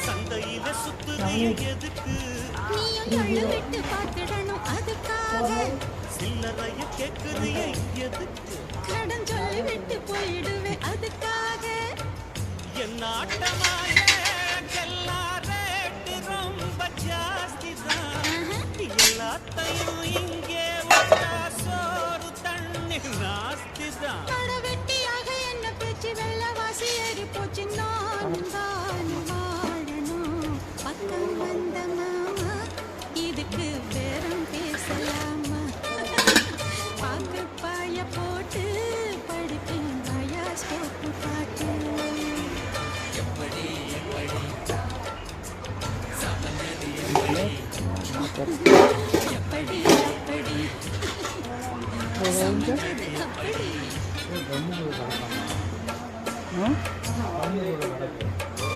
சந்தையில சுத்துறிய எதுக்கு நீயும் விட்டு பார்த்துடணும் அதுக்காக சில்லறைய கேட்குறிய எதுக்கு கடன் சொல்லி விட்டு போயிடுவேன் அதுக்காக என் ஆட்டமாய எல்லாரேட்டு ரொம்ப ஜாஸ்தி தான் எல்லாத்தையும் இங்கே சோறு தண்ணி நாஸ்தி தான் வெட்டியாக என்ன பேச்சு வெள்ளவாசி ஏறி போச்சு நான் தான் வாழணும் பக்கம் வந்த மாமா இதுக்கு பேரம் பேசலாமா பாக்கு பாய போட்டு படிப்பேன் பயாஸ்கோப்பு பாட்டு எப்படி எப்படி அப்படி